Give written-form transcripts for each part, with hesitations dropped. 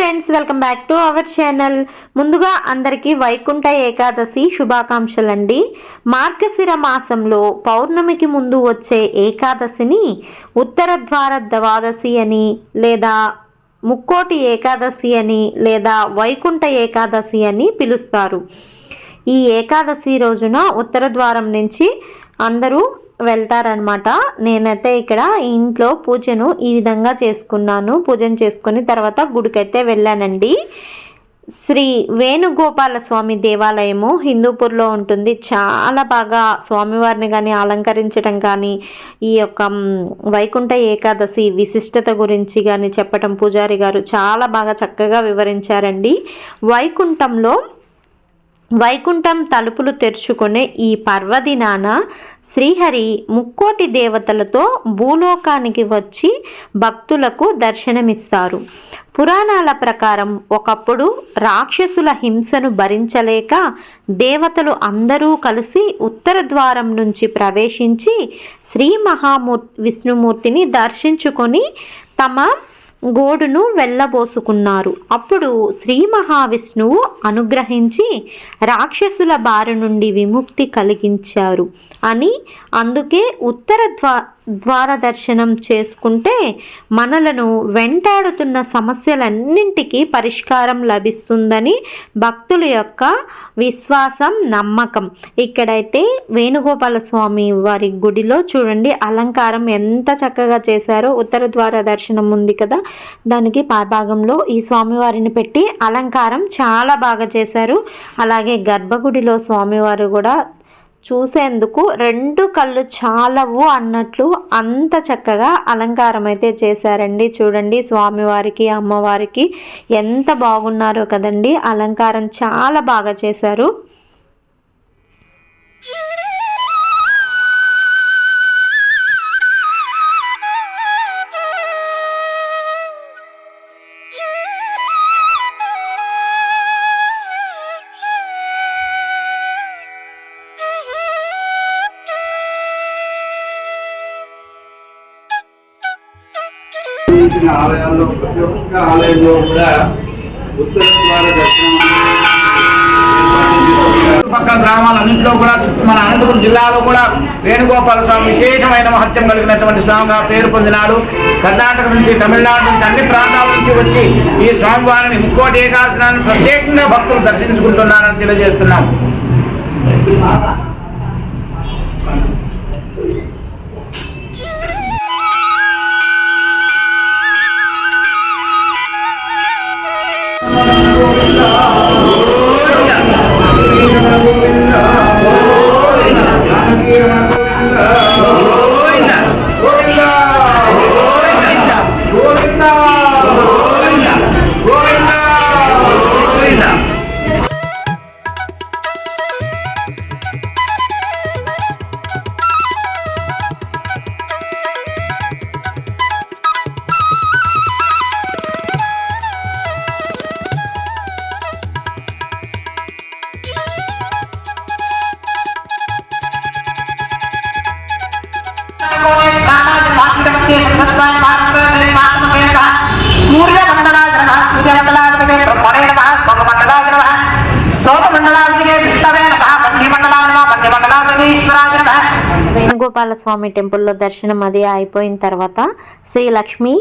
Friends, welcome back to our channel. ముందుగా అందరికీ వైకుంఠ ఏకాదశి శుభాకాంక్షలు అండి. మార్గశిర మాసంలో పౌర్ణమికి ముందు వచ్చే ఏకాదశిని ఉత్తర ద్వార ద్వాదశి అని, లేదా ముక్కోటి ఏకాదశి అని, లేదా వైకుంఠ ఏకాదశి అని పిలుస్తారు. ఈ ఏకాదశి రోజున ఉత్తర ద్వారం నుంచి అందరూ వెళ్తారనమాట. నేనైతే ఇక్కడ ఇంట్లో పూజను ఈ విధంగా చేసుకున్నాను. పూజను చేసుకుని తర్వాత గుడికైతే వెళ్ళానండి. శ్రీ వేణుగోపాల స్వామి దేవాలయము హిందూపూర్లో ఉంటుంది. చాలా బాగా స్వామివారిని కానీ అలంకరించడం కానీ, ఈ యొక్క వైకుంఠ ఏకాదశి విశిష్టత గురించి కానీ చెప్పటం పూజారి గారు చాలా బాగా చక్కగా వివరించారండి. వైకుంఠం తలుపులు తెరుచుకునే ఈ పర్వదినాన శ్రీహరి ముక్కోటి దేవతలతో భూలోకానికి వచ్చి భక్తులకు దర్శనమిస్తారు. పురాణాల ప్రకారం ఒకప్పుడు రాక్షసుల హింసను భరించలేక దేవతలు అందరూ కలిసి ఉత్తర ద్వారం నుంచి ప్రవేశించి శ్రీ విష్ణుమూర్తిని దర్శించుకొని తమ గోడును వెళ్ళబోసుకున్నారు. అప్పుడు శ్రీ మహావిష్ణువు అనుగ్రహించి రాక్షసుల బారి నుండి విముక్తి కలిగించారు అని, అందుకే ఉత్తర ద్వార దర్శనం చేసుకుంటే మనలను వెంటాడుతున్న సమస్యలన్నింటికీ పరిష్కారం లభిస్తుందని భక్తుల యొక్క విశ్వాసం, నమ్మకం. ఇక్కడైతే వేణుగోపాల స్వామి వారి గుడిలో చూడండి అలంకారం ఎంత చక్కగా చేశారో. ఉత్తర ద్వార దర్శనం ఉంది కదా, దానికి భాగంలో ఈ స్వామివారిని పెట్టి అలంకారం చాలా బాగా చేశారు. అలాగే గర్భగుడిలో స్వామివారు కూడా చూసేందుకు రెండు కళ్ళు చాలవు అన్నట్లు అంత చక్కగా అలంకారం అయితే చేశారండి. చూడండి స్వామివారికి అమ్మవారికి ఎంత బాగున్నారో కదండి. అలంకారం చాలా బాగా చేశారు. ఆలయాల్లో ప్రతి ఒక్క ఆలయంలో కూడా ఉత్తర ద్వార దర్శనం పక్క గ్రామాలన్నింటిలో కూడా మన అనంతపురం జిల్లాలో కూడా వేణుగోపాల స్వామి విశేషమైన మహత్యం కలిగినటువంటి స్వామిగా పేరు పొందినాడు. కర్ణాటక నుంచి, తమిళనాడు నుంచి, అన్ని ప్రాంతాల నుంచి వచ్చి ఈ స్వామివారిని ముక్కోటి ఏకాదశిని ప్రత్యేకంగా భక్తులు దర్శించుకుంటున్నారని తెలియజేస్తున్నాం. వేణుగోపాల స్వామి టెంపుల్లో దర్శనం అది అయిపోయిన తర్వాత శ్రీ లక్ష్మీ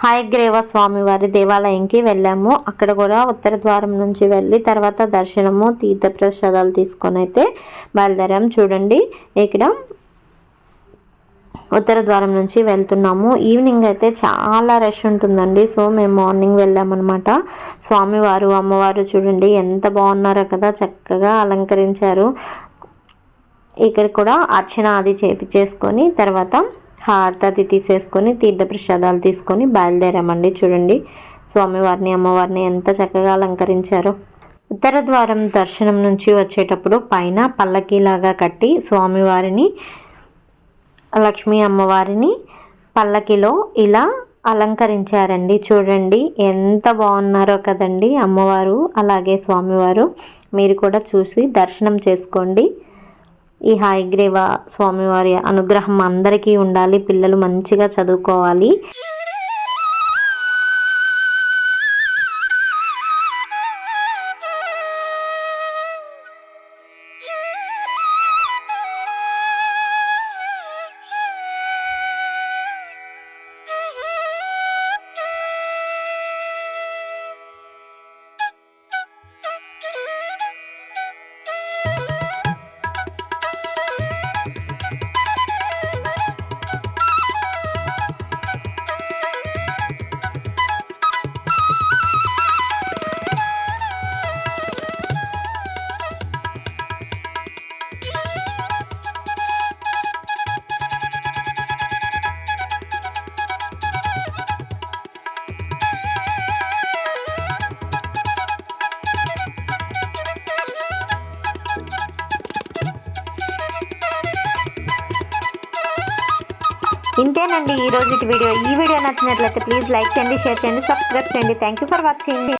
హయగ్రీవ స్వామి వారి దేవాలయంకి వెళ్ళాము. అక్కడ కూడా ఉత్తర ద్వారం నుంచి వెళ్ళి తర్వాత దర్శనము, తీర్థ ప్రసాదాలు తీసుకొని అయితే బయలుదేరాము. చూడండి ఇక్కడ ఉత్తర ద్వారం నుంచి వెళ్తున్నాము. ఈవినింగ్ అయితే చాలా రష్ ఉంటుందండి. సో మేము మార్నింగ్ వెళ్ళామన్నమాట. స్వామివారు అమ్మవారు చూడండి ఎంత బాగున్నారో కదా, చక్కగా అలంకరించారు. ఇక్కడ కూడా అర్చన అది చేసుకొని తర్వాత హారతి తీసేసుకొని తీర్థ ప్రసాదాలు తీసుకొని బయలుదేరామండి. చూడండి స్వామివారిని అమ్మవారిని ఎంత చక్కగా అలంకరించారో. ఉత్తర ద్వారం దర్శనం నుంచి వచ్చేటప్పుడు పైన పల్లకీలాగా కట్టి స్వామివారిని, లక్ష్మీ అమ్మవారిని పల్లకిలో ఇలా అలంకరించారండి. చూడండి ఎంత బాగున్నారో కదండి అమ్మవారు అలాగే స్వామివారు. మీరు కూడా చూసి దర్శనం చేసుకోండి. ఈ హయగ్రీవ స్వామివారి అనుగ్రహం అందరికీ ఉండాలి. పిల్లలు మంచిగా చదువుకోవాలి. ఇంతేనండి ఈ రోజు వీడియో. ఈ వీడియో నచ్చినట్లయితే ప్లీజ్ లైక్ చేయండి, షేర్ చేయండి, సబ్స్క్రైబ్ చేయండి. Thank you for watching.